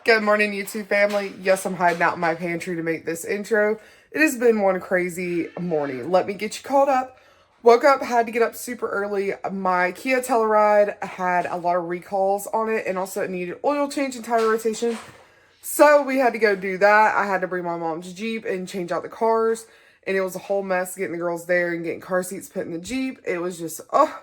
Good morning, YouTube family. Yes, I'm hiding out in my pantry to make this intro. It has been one crazy morning. Let me get you caught up. Woke up, had to get up super early. My Kia Telluride had a lot of recalls on it, and also it needed oil change and tire rotation. So we had to go do that. I had to bring my mom's Jeep and change out the cars, and it was a whole mess getting the girls there and getting car seats put in the Jeep. It was just, oh.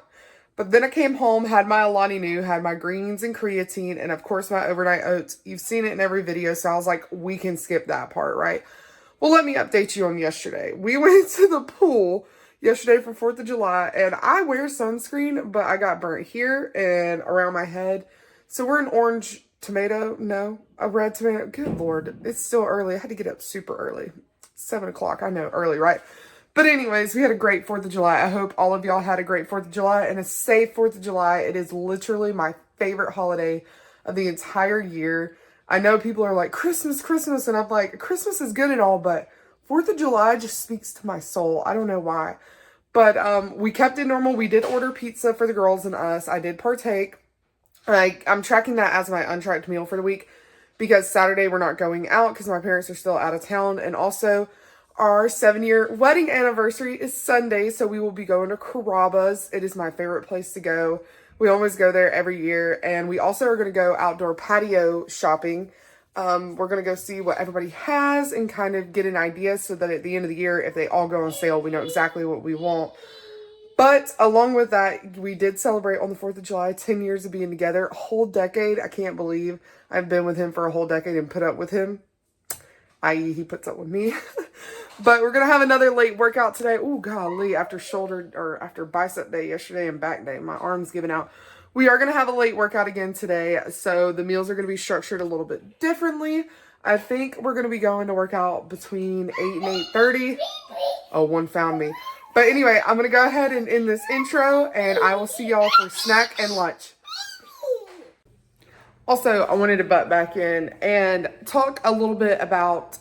But then I came home, had my Alani Nu, had my greens and creatine, and of course my overnight oats. You've seen it in every video, so I was like, we can skip that part, right? Well, let me update you on yesterday. We went to the pool yesterday for 4th of July, and I wear sunscreen, but I got burnt here and around my head. So we're an orange tomato, no, a red tomato. Good Lord, it's still early. I had to get up super early. 7 o'clock, I know, early, right? But anyways, we had a great 4th of July. I hope all of y'all had a great 4th of July and a safe 4th of July. It is literally my favorite holiday of the entire year. I know people are like, Christmas, Christmas. And I'm like, Christmas is good and all, but 4th of July just speaks to my soul. I don't know why. But we kept it normal. We did order pizza for the girls and us. I did partake. I'm tracking that as my untracked meal for the week because Saturday we're not going out because my parents are still out of town. And also, our 7-year wedding anniversary is Sunday, so we will be going to Carrabba's. It is my favorite place to go. We always go there every year, and we also are going to go outdoor patio shopping. We're going to go see what everybody has and kind of get an idea so that at the end of the year, if they all go on sale, we know exactly what we want. But along with that, we did celebrate on the 4th of July, 10 years of being together, a whole decade. I can't believe I've been with him for a whole decade and put up with him, i.e. he puts up with me. But we're going to have another late workout today. Oh, golly, after bicep day yesterday and back day, my arm's giving out. We are going to have a late workout again today. So the meals are going to be structured a little bit differently. I think we're going to be going to work out between 8 and 8:30. Oh, one found me. But anyway, I'm going to go ahead and end this intro, and I will see y'all for snack and lunch. Also, I wanted to butt back in and talk a little bit about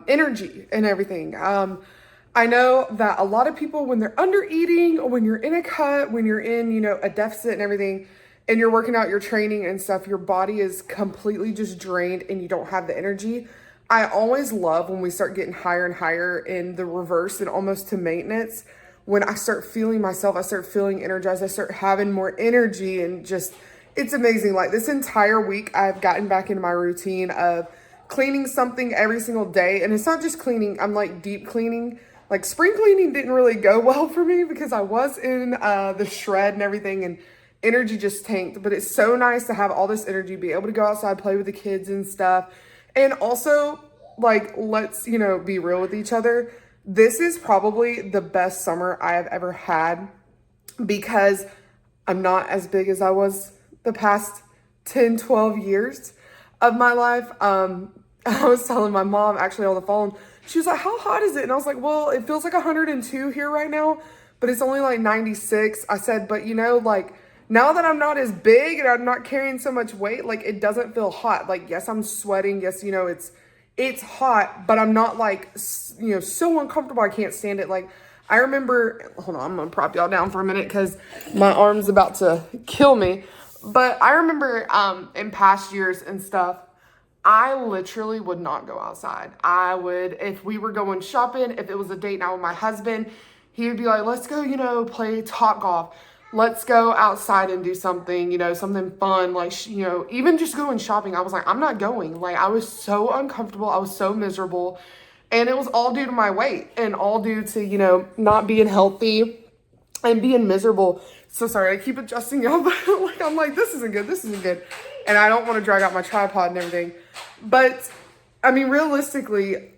energy and everything. I know that a lot of people, when they're under eating, or when you're in a cut, when you're in, a deficit and everything, and you're working out your training and stuff, your body is completely just drained and you don't have the energy. I always love when we start getting higher and higher in the reverse and almost to maintenance. When I start feeling myself, I start feeling energized, I start having more energy and just... It's amazing. Like this entire week, I've gotten back into my routine of cleaning something every single day. And it's not just cleaning. I'm like deep cleaning. Like spring cleaning didn't really go well for me because I was in the shred and everything and energy just tanked. But it's so nice to have all this energy, be able to go outside, play with the kids and stuff. And also, like, let's, be real with each other. This is probably the best summer I have ever had because I'm not as big as I was the past 10, 12 years of my life. I was telling my mom actually on the phone, she was like, how hot is it? And I was like, well, it feels like 102 here right now, but it's only like 96. I said, but like now that I'm not as big and I'm not carrying so much weight, like it doesn't feel hot. Like, yes, I'm sweating. Yes, it's hot, but I'm not like, so uncomfortable. I can't stand it. Like, I remember, hold on, I'm gonna prop y'all down for a minute because my arm's about to kill me. But I remember in past years and stuff, I literally would not go outside. I would, if we were going shopping, if it was a date night with my husband, he would be like, let's go, play Topgolf. Let's go outside and do something, something fun. Like, even just going shopping, I was like, I'm not going. Like, I was so uncomfortable. I was so miserable. And it was all due to my weight and all due to, not being healthy and being miserable. So sorry, I keep adjusting y'all, but I'm like, this isn't good. And I don't want to drag out my tripod and everything. But, I mean, realistically,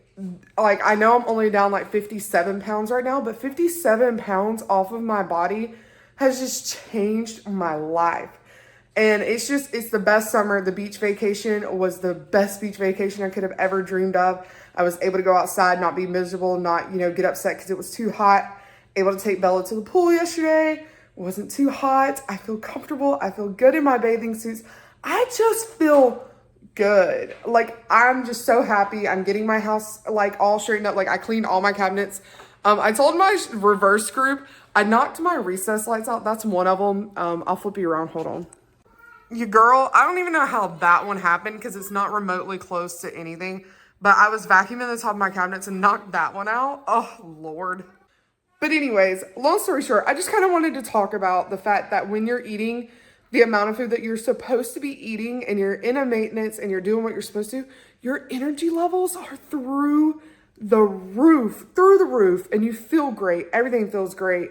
like, I know I'm only down like 57 pounds right now, but 57 pounds off of my body has just changed my life. And it's the best summer. The beach vacation was the best beach vacation I could have ever dreamed of. I was able to go outside, not be miserable, not, get upset because it was too hot. Able to take Bella to the pool yesterday. Wasn't too hot. I feel comfortable. I feel good in my bathing suits. I just feel good. Like, I'm just so happy. I'm getting my house like all straightened up. Like, I cleaned all my cabinets. I told my reverse group, I knocked my recess lights out. That's one of them. I'll flip you around. Hold on. You girl, I don't even know how that one happened because it's not remotely close to anything. But I was vacuuming the top of my cabinets and knocked that one out. Oh, Lord. But anyways, long story short, I just kind of wanted to talk about the fact that when you're eating the amount of food that you're supposed to be eating and you're in a maintenance and you're doing what you're supposed to, your energy levels are through the roof, and you feel great. Everything feels great.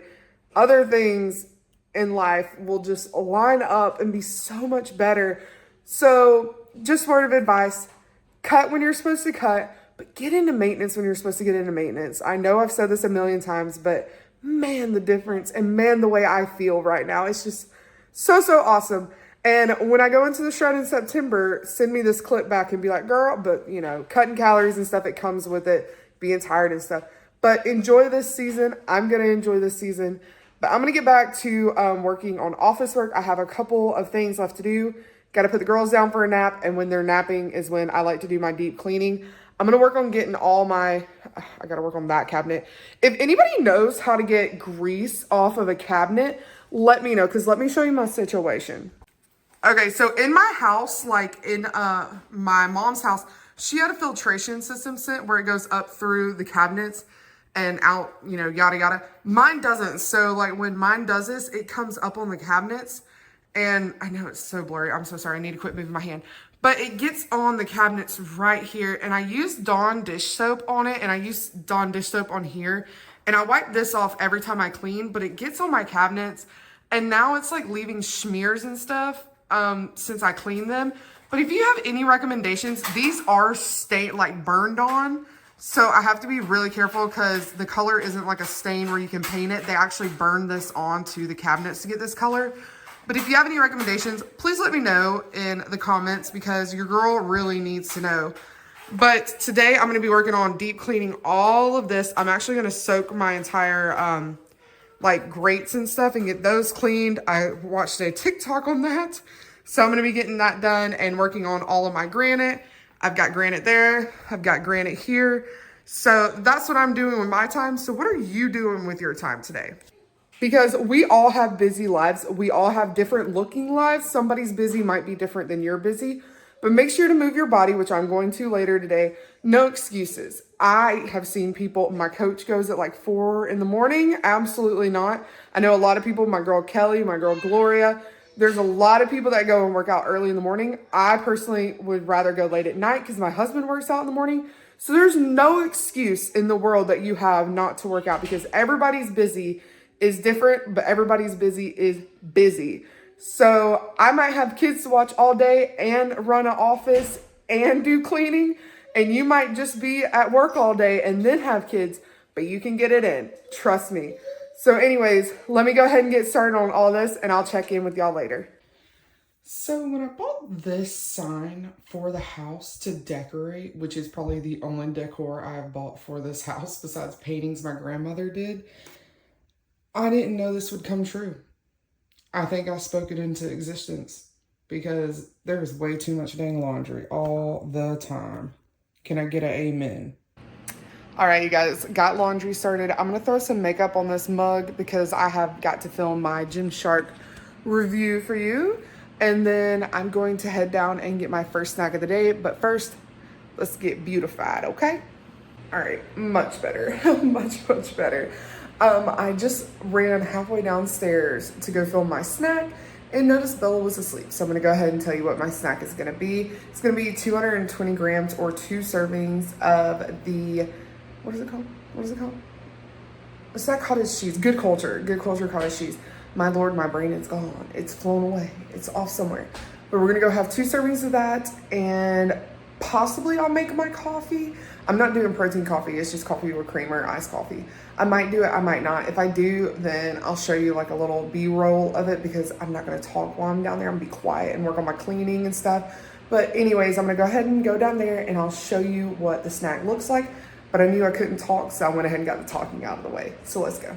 Other things in life will just line up and be so much better. So, just word of advice, cut when you're supposed to cut, but get into maintenance when you're supposed to get into maintenance. I know I've said this a million times, but man, the difference, and man, the way I feel right now, it's just so awesome. And when I go into the shred in September, send me this clip back and be like, girl, but you know, cutting calories and stuff, it comes with it, being tired and stuff. But enjoy this season. I'm going to enjoy this season. But I'm going to get back to working on office work. I have a couple of things left to do. Got to put the girls down for a nap. And when they're napping is when I like to do my deep cleaning. I'm going to work on getting I got to work on that cabinet. If anybody knows how to get grease off of a cabinet, let me know, because let me show you my situation. Okay, so in my house, like in my mom's house, she had a filtration system sent where it goes up through the cabinets and out, you know, yada yada. Mine doesn't. So like when mine does this, it comes up on the cabinets. And I know it's so blurry. I'm so sorry. I need to quit moving my hand. But it gets on the cabinets right here. And I use Dawn dish soap on it. And I use Dawn dish soap on here. And I wipe this off every time I clean. But it gets on my cabinets. And now it's like leaving smears and stuff since I cleaned them. But if you have any recommendations, these are burned on. So I have to be really careful because the color isn't like a stain where you can paint it. They actually burn this onto the cabinets to get this color. But if you have any recommendations, please let me know in the comments because your girl really needs to know. But today I'm going to be working on deep cleaning all of this. I'm actually going to soak my entire like grates and stuff and get those cleaned. I watched a TikTok on that. So I'm going to be getting that done and working on all of my granite. I've got granite there. I've got granite here. So that's what I'm doing with my time. So what are you doing with your time today? Because we all have busy lives. We all have different looking lives. Somebody's busy might be different than you're busy. But make sure to move your body, which I'm going to later today. No excuses. I have seen people, my coach goes at like 4 in the morning. Absolutely not. I know a lot of people, my girl Kelly, my girl Gloria. There's a lot of people that go and work out early in the morning. I personally would rather go late at night because my husband works out in the morning. So there's no excuse in the world that you have not to work out because everybody's busy is different, but everybody's busy is busy. So I might have kids to watch all day and run an office and do cleaning, and you might just be at work all day and then have kids, but you can get it in. Trust me. So anyways, let me go ahead and get started on all this, and I'll check in with y'all later. So when I bought this sign for the house to decorate, which is probably the only decor I've bought for this house besides paintings my grandmother did, I didn't know this would come true. I think I spoke it into existence because there's way too much dang laundry all the time. Can I get an amen? All right, you guys, got laundry started. I'm going to throw some makeup on this mug because I have got to film my Gymshark review for you. And then I'm going to head down and get my first snack of the day. But first, let's get beautified, okay? All right, much better, much better. I just ran halfway downstairs to go film my snack and noticed Bella was asleep. So I'm gonna go ahead and tell you what my snack is gonna be. It's gonna be 220 grams or 2 servings of the, what is it called? It's not cottage cheese, good culture cottage cheese. My Lord, my brain is gone. It's flown away. It's off somewhere. But we're gonna go have 2 servings of that and possibly I'll make my coffee. I'm not doing protein coffee. It's just coffee with creamer, iced coffee. I might do it. I might not. If I do, then I'll show you like a little B-roll of it because I'm not going to talk while I'm down there. I'm going to be quiet and work on my cleaning and stuff. But anyways, I'm going to go ahead and go down there and I'll show you what the snack looks like. But I knew I couldn't talk, so I went ahead and got the talking out of the way. So let's go.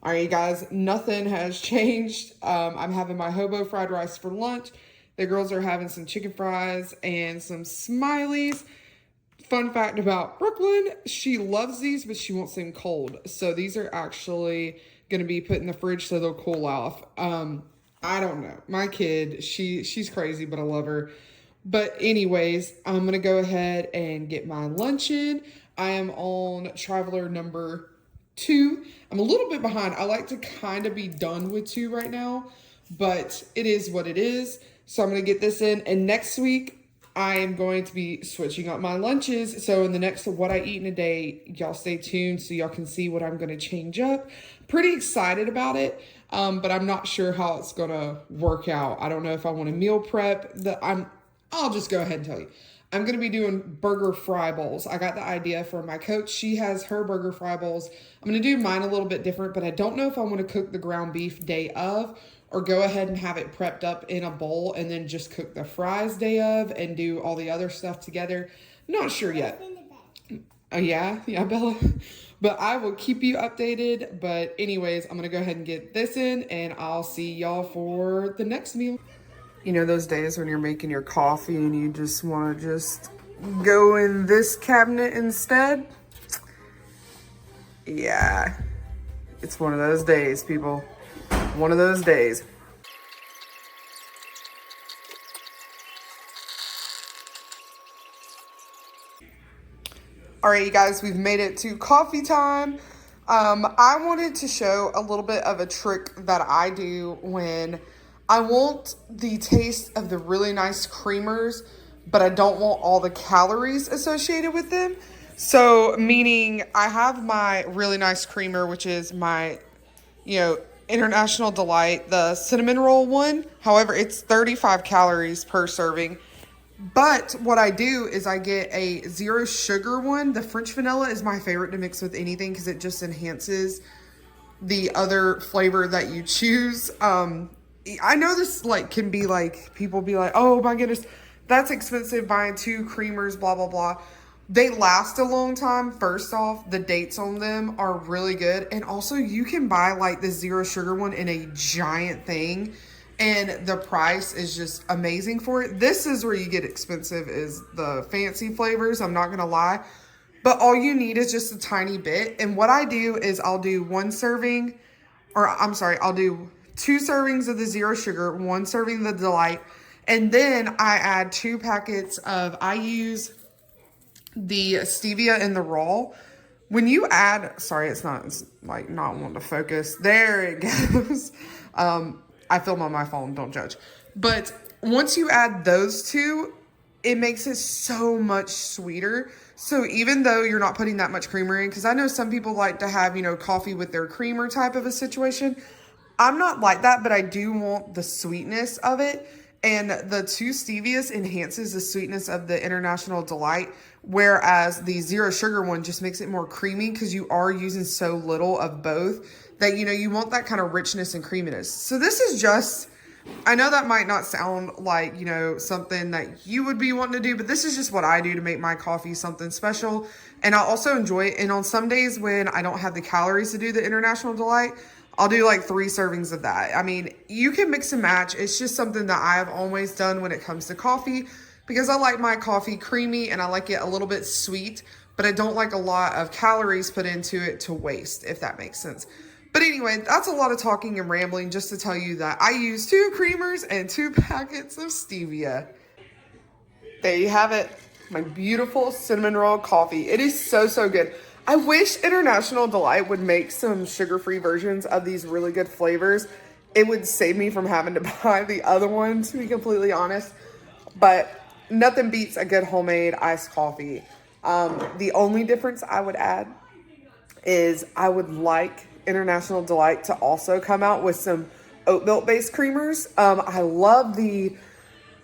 All right, you guys, nothing has changed. I'm having my hobo fried rice for lunch. The girls are having some chicken fries and some Smileys. Fun fact about Brooklyn, she loves these, but she wants them cold. So these are actually going to be put in the fridge so they'll cool off. I don't know. My kid, she's crazy, but I love her. But anyways, I'm going to go ahead and get my lunch in. I am on traveler number 2. I'm a little bit behind. I like to kind of be done with 2 right now, but it is what it is. So I'm going to get this in. And next week, I am going to be switching up my lunches. So in the next What I Eat in a Day, y'all stay tuned so y'all can see what I'm going to change up. Pretty excited about it, but I'm not sure how it's going to work out. I don't know if I want to meal prep. I'll just go ahead and tell you. I'm going to be doing burger fry bowls. I got the idea from my coach. She has her burger fry bowls. I'm going to do mine a little bit different, but I don't know if I want to cook the ground beef day of or go ahead and have it prepped up in a bowl and then just cook the fries day of and do all the other stuff together. Not sure yet. Oh, yeah, Bella. But I will keep you updated. But anyways, I'm going to go ahead and get this in and I'll see y'all for the next meal. You know those days when you're making your coffee and you just want to just go in this cabinet instead? Yeah, it's one of those days, people. One of those days. All right, you guys, we've made it to coffee time. I wanted to show a little bit of a trick that I do when I want the taste of the really nice creamers, but I don't want all the calories associated with them. So, meaning I have my really nice creamer, which is my, International Delight, the cinnamon roll one. However, it's 35 calories per serving. But what I do is I get a 0 sugar one. The French vanilla is my favorite to mix with anything because it just enhances the other flavor that you choose. I know this can be people be like, oh my goodness, that's expensive buying 2 creamers, blah, blah, blah. They last a long time. First off, the dates on them are really good. And also you can buy the 0 sugar one in a giant thing and the price is just amazing for it. This is where you get expensive is the fancy flavors. I'm not going to lie, but all you need is just a tiny bit. And what I do is I'll do 1 serving, I'll do 2 servings of the 0 sugar, 1 serving of the Delight, and then I add 2 packets I use the stevia in the raw. When you add, it's not wanting to focus. There it goes. I film on my phone, don't judge. But once you add those 2, it makes it so much sweeter. So even though you're not putting that much creamer in, because I know some people like to have, coffee with their creamer type of a situation. I'm not like that, but I do want the sweetness of it. And the 2 stevias enhances the sweetness of the International Delight, whereas the 0 sugar one just makes it more creamy because you are using so little of both that, you want that kind of richness and creaminess. So this is just, I know that might not sound like, something that you would be wanting to do, but this is just what I do to make my coffee something special. And I also enjoy it. And on some days when I don't have the calories to do the International Delight, I'll do 3 servings of that. I mean, you can mix and match. It's just something that I've always done when it comes to coffee because I like my coffee creamy and I like it a little bit sweet, but I don't like a lot of calories put into it to waste, if that makes sense. But anyway, that's a lot of talking and rambling just to tell you that I use 2 creamers and 2 packets of stevia. There you have it. My beautiful cinnamon roll coffee. It is so, so good. I wish International Delight would make some sugar-free versions of these really good flavors. It would save me from having to buy the other one, to be completely honest. But nothing beats a good homemade iced coffee. The only difference I would add is I would like International Delight to also come out with some oat milk based creamers. I love the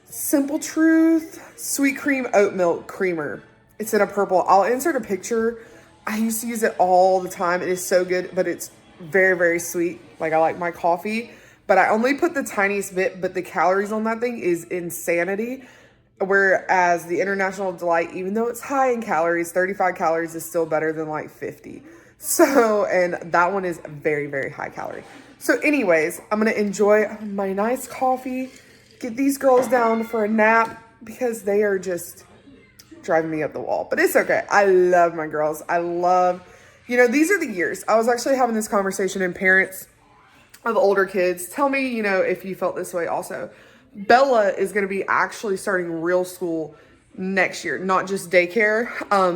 Simple Truth Sweet Cream Oat Milk Creamer. It's in a purple. I'll insert a picture. I used to use it all the time. It is so good, but it's very, very sweet. I like my coffee, but I only put the tiniest bit, but the calories on that thing is insanity. Whereas the International Delight, even though it's high in calories, 35 calories is still better than 50. So, and that one is very, very high calorie. So anyways, I'm going to enjoy my nice coffee get these girls down for a nap because they are just driving me up the wall. But it's okay. I love my girls. I love, you know, these are the years. I was actually having this conversation, and parents of older kids, tell me, you know, if you felt this way also. Bella is going to be actually starting real school next year, not just daycare.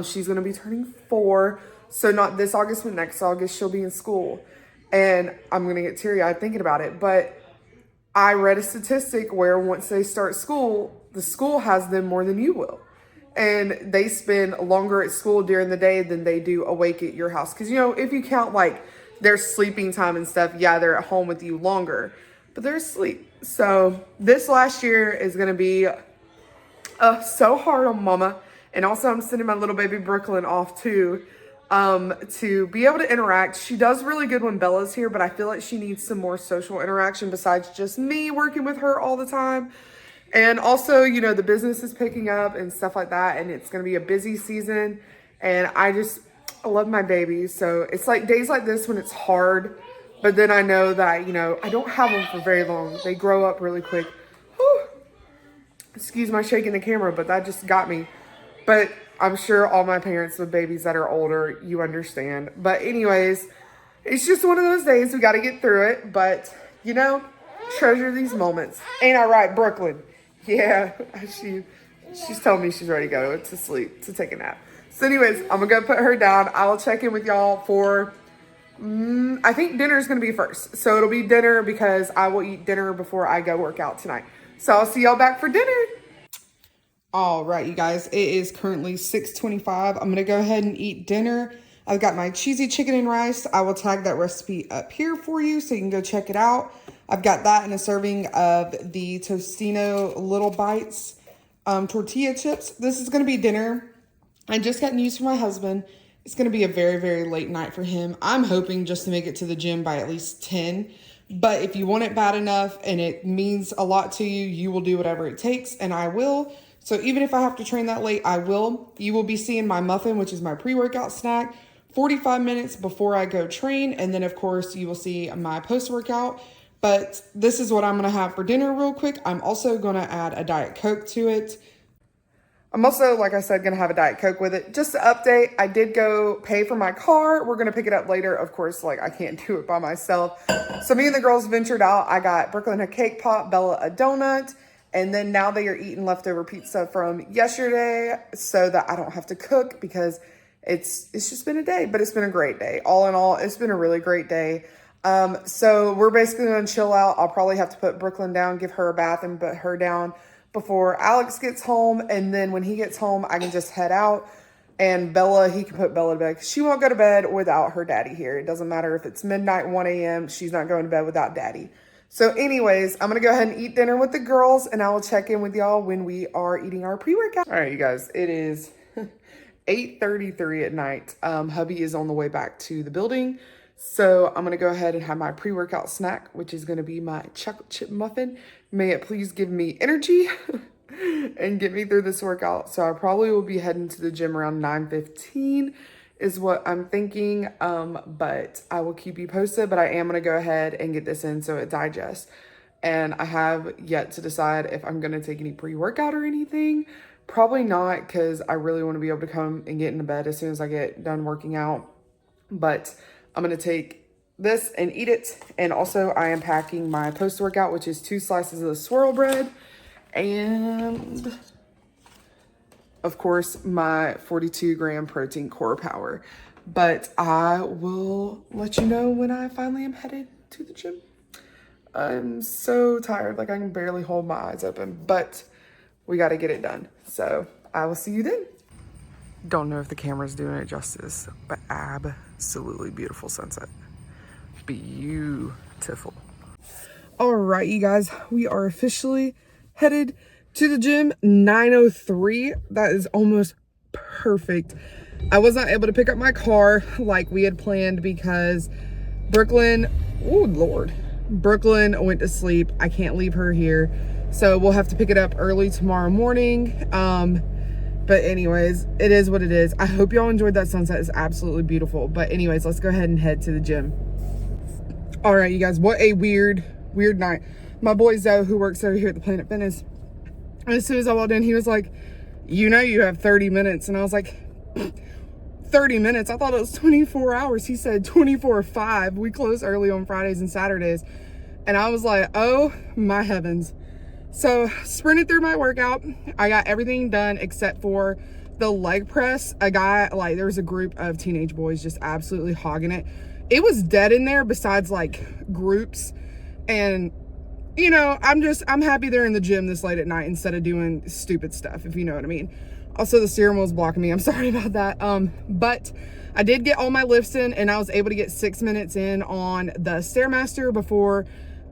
She's going to be turning 4. So not this August, but next August, she'll be in school. And I'm going to get teary-eyed thinking about it. But I read a statistic where once they start school, the school has them more than you will. And they spend longer at school during the day than they do awake at your house. Because, you know, if you count like their sleeping time and stuff, yeah, they're at home with you longer. But they're asleep. So this last year is going to be so hard on mama. And also I'm sending my little baby Brooklyn off too, to be able to interact. She does really good when Bella's here, but I feel like she needs some more social interaction besides just me working with her all the time. And also, you know, the business is picking up and stuff like that, and it's going to be a busy season. And I love my baby. So it's like days like this when it's hard, but then I know that, you know, I don't have them for very long. They grow up really quick. Whew. Excuse my shaking the camera, but that just got me. But I'm sure all my parents with babies that are older, you understand. But anyways, it's just one of those days. We got to get through it. But, you know, treasure these moments. Ain't I right, Brooklyn? Yeah, she's telling me she's ready to go to sleep, to take a nap. So anyways, I'm going to go put her down. I will check in with y'all for, I think dinner is going to be first. So it'll be dinner because I will eat dinner before I go work out tonight. So I'll see y'all back for dinner. All right, you guys, it is currently 6:25. I'm going to go ahead and eat dinner. I've got my cheesy chicken and rice. I will tag that recipe up here for you so you can go check it out. I've got that in a serving of the Tostino Little Bites tortilla chips. This is going to be dinner. I just got news from my husband. It's going to be a very, very late night for him. I'm hoping just to make it to the gym by at least 10. But if you want it bad enough and it means a lot to you, you will do whatever it takes, and I will. So even if I have to train that late, I will. You will be seeing my muffin, which is my pre-workout snack, 45 minutes before I go train. And then, of course, you will see my post-workout. But this is what I'm going to have for dinner real quick. I'm also going to add a Diet Coke to it. I'm also, like I said, going to have a Diet Coke with it. Just to update, I did go pay for my car. We're going to pick it up later. Of course, like I can't do it by myself. So me and the girls ventured out. I got Brooklyn a cake pop, Bella a donut. And then now they are eating leftover pizza from yesterday so that I don't have to cook because it's just been a day, but it's been a great day. All in all, it's been a really great day. So we're basically going to chill out. I'll probably have to put Brooklyn down, give her a bath and put her down before Alex gets home. And then when he gets home, I can just head out, and Bella, he can put Bella to bed. She won't go to bed without her daddy here. It doesn't matter if it's midnight, 1 a.m. She's not going to bed without daddy. So anyways, I'm going to go ahead and eat dinner with the girls, and I will check in with y'all when we are eating our pre-workout. All right, you guys, it is 8:33 at night. Hubby is on the way back to the building. So I'm going to go ahead and have my pre-workout snack, which is going to be my chocolate chip muffin. May it please give me energy and get me through this workout. So I probably will be heading to the gym around 9:15 is what I'm thinking. But I will keep you posted, but I am going to go ahead and get this in so it digests. And I have yet to decide if I'm going to take any pre-workout or anything. Probably not, because I really want to be able to come and get into bed as soon as I get done working out. But I'm going to take this and eat it. And also I am packing my post-workout, which is 2 slices of the swirl bread. And of course, my 42-gram protein core power. But I will let you know when I finally am headed to the gym. I'm so tired, like I can barely hold my eyes open, but we got to get it done. So I will see you then. Don't know if the camera's doing it justice, but absolutely beautiful sunset. Beautiful. All right, you guys, we are officially headed to the gym. 9:03. That is almost perfect. I was not able to pick up my car like we had planned because Brooklyn, oh Lord, Brooklyn went to sleep. I can't leave her here. So we'll have to pick it up early tomorrow morning. But anyways, it is what it is. I hope y'all enjoyed that sunset. It's absolutely beautiful. But anyways, let's go ahead and head to the gym. All right, you guys, what a weird night. my boy Zoe, who works over here at the Planet Fitness, as soon as I walked in, he was like, you know you have 30 minutes. And I was like, 30 minutes? I thought it was 24 hours. He said 24/5. We close early on Fridays and Saturdays. And I was like, oh my heavens. So sprinted through my workout. I got everything done except for the leg press. There was a group of teenage boys just absolutely hogging it. It was dead in there besides like groups. And you know, I'm happy they're in the gym this late at night instead of doing stupid stuff, if you know what I mean. Also, the steering wheel's blocking me. I'm sorry about that. But I did get all my lifts in, and I was able to get 6 minutes in on the Stairmaster before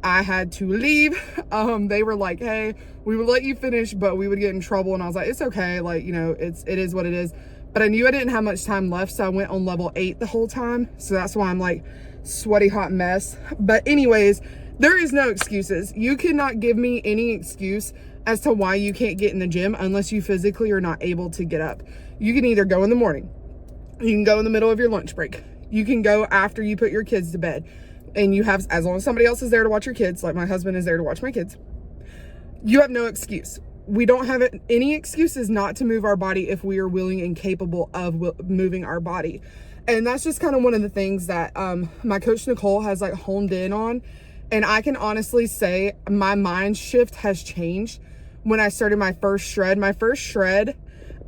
I had to leave. They were like, hey, we would let you finish, but we would get in trouble. And I was like, it's okay. Like, you know, it is what it is. But I knew I didn't have much time left, so I went on level 8 the whole time. So that's why I'm like sweaty hot mess. But anyways, there is no excuses. You cannot give me any excuse as to why you can't get in the gym unless you physically are not able to get up. You can either go in the morning, you can go in the middle of your lunch break, you can go after you put your kids to bed, and you have, as long as somebody else is there to watch your kids, like my husband is there to watch my kids, you have no excuse. We don't have any excuses not to move our body if we are willing and capable of moving our body. And that's just kind of one of the things that my coach Nicole has like honed in on. And I can honestly say my mind shift has changed when I started my first shred. My first shred,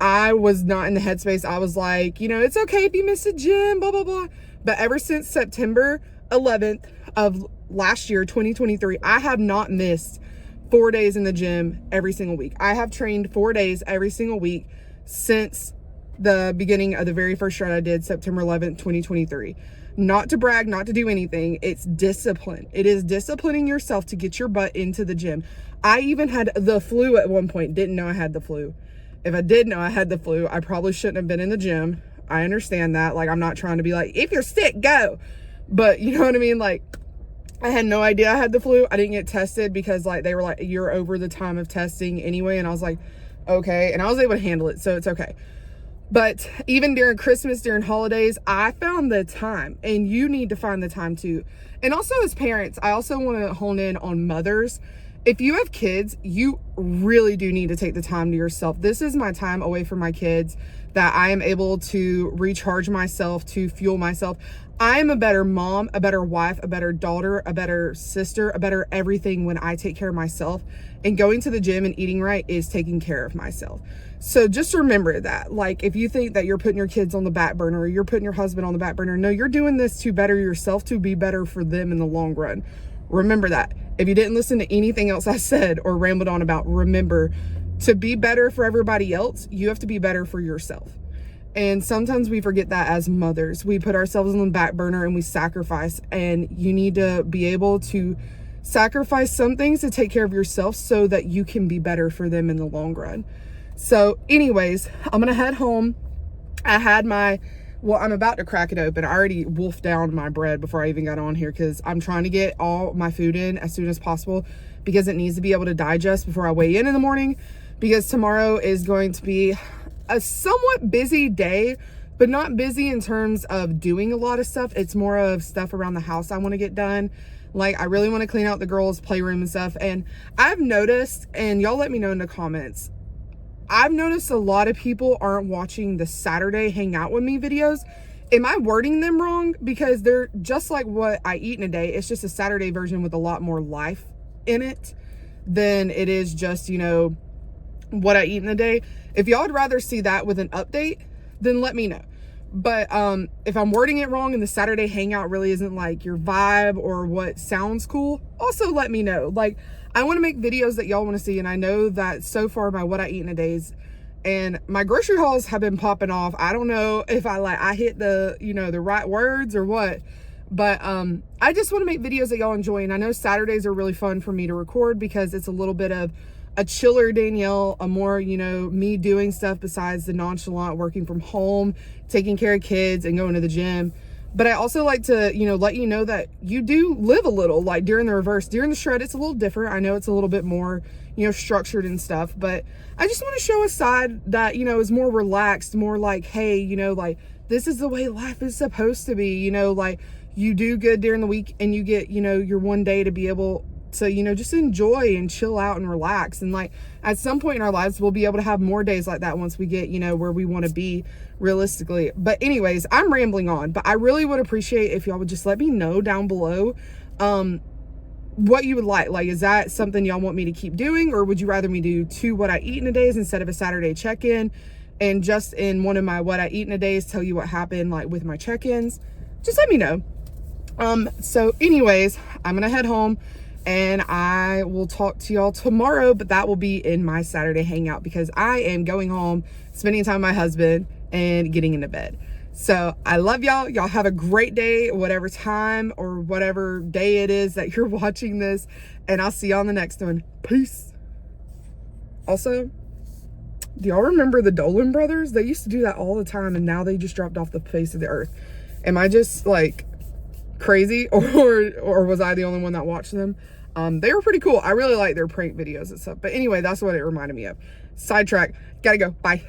I was not in the headspace. I was like, you know, it's okay if you miss a gym, blah, blah, blah. But ever since September 11th of last year, 2023, I have not missed 4 days in the gym every single week. I have trained 4 days every single week since the beginning of the very first shred I did, September 11th, 2023. Not to brag, not to do anything. It's discipline. It is disciplining yourself to get your butt into the gym. I even had the flu at one point. Didn't know I had the flu. If I did know I had the flu, I probably shouldn't have been in the gym. I understand that. Like, I'm not trying to be like, if you're sick, go. But you know what I mean? Like, I had no idea I had the flu. I didn't get tested because like they were like, you're over the time of testing anyway. And I was like, okay. And I was able to handle it. So it's okay. But even during Christmas, during holidays, I found the time, and you need to find the time too. And also as parents, I also want to hone in on mothers. If you have kids, you really do need to take the time to yourself. This is my time away from my kids that I am able to recharge myself, to fuel myself. I am a better mom, a better wife, a better daughter, a better sister, a better everything when I take care of myself. And going to the gym and eating right is taking care of myself. So just remember that. Like, if you think that you're putting your kids on the back burner or you're putting your husband on the back burner, no, you're doing this to better yourself, to be better for them in the long run. Remember that. If you didn't listen to anything else I said or rambled on about, remember, to be better for everybody else, you have to be better for yourself. And sometimes we forget that as mothers. We put ourselves on the back burner and we sacrifice. And you need to be able to sacrifice some things to take care of yourself so that you can be better for them in the long run. So anyways, I'm gonna head home. I'm about to crack it open. I already wolfed down my bread before I even got on here because I'm trying to get all my food in as soon as possible because it needs to be able to digest before I weigh in the morning, because tomorrow is going to be a somewhat busy day, but not busy in terms of doing a lot of stuff. It's more of stuff around the house I want to get done. Like, I really want to clean out the girls' playroom and stuff. And I've noticed, and y'all let me know in the comments, I've noticed a lot of people aren't watching the Saturday hang out with me videos. Am I wording them wrong? Because they're just like what I eat in a day. It's just a Saturday version with a lot more life in it than it is just, you know, what I eat in a day. If y'all would rather see that with an update, then let me know. But if I'm wording it wrong and the Saturday hangout really isn't like your vibe or what sounds cool, also let me know. Like, I want to make videos that y'all want to see, and I know that so far my what I eat in a days and my grocery hauls have been popping off. I don't know if I hit the, you know, the right words or what, but I just want to make videos that y'all enjoy. And I know Saturdays are really fun for me to record because it's a little bit of a chiller Danielle, a more, you know, me doing stuff besides the nonchalant working from home, taking care of kids and going to the gym. But I also like to, you know, let you know that you do live a little, like during the reverse. During the shred, it's a little different. I know it's a little bit more, you know, structured and stuff, but I just want to show a side that, you know, is more relaxed, more like, hey, you know, like, this is the way life is supposed to be, you know, like, you do good during the week and you get, you know, your one day to be able to, you know, just enjoy and chill out and relax. And like at some point in our lives, we'll be able to have more days like that once we get, you know, where we want to be realistically. But anyways, I'm rambling on, but I really would appreciate if y'all would just let me know down below what you would like. Like, is that something y'all want me to keep doing, or would you rather me do 2 what I eat in a days instead of a Saturday check-in? And just in one of my what I eat in a days, tell you what happened like with my check-ins. Just let me know. So anyways, I'm gonna head home and I will talk to y'all tomorrow, but that will be in my Saturday hangout because I am going home, spending time with my husband and getting into bed. So I love y'all. Y'all have a great day, whatever time or whatever day it is that you're watching this, and I'll see y'all on the next one. Peace. Also, do y'all remember the Dolan brothers? They used to do that all the time, and now they just dropped off the face of the earth. Am I just like crazy, or was I the only one that watched them? They were pretty cool. I really like their prank videos and stuff. But anyway, that's what it reminded me of. Sidetrack. Gotta go. Bye.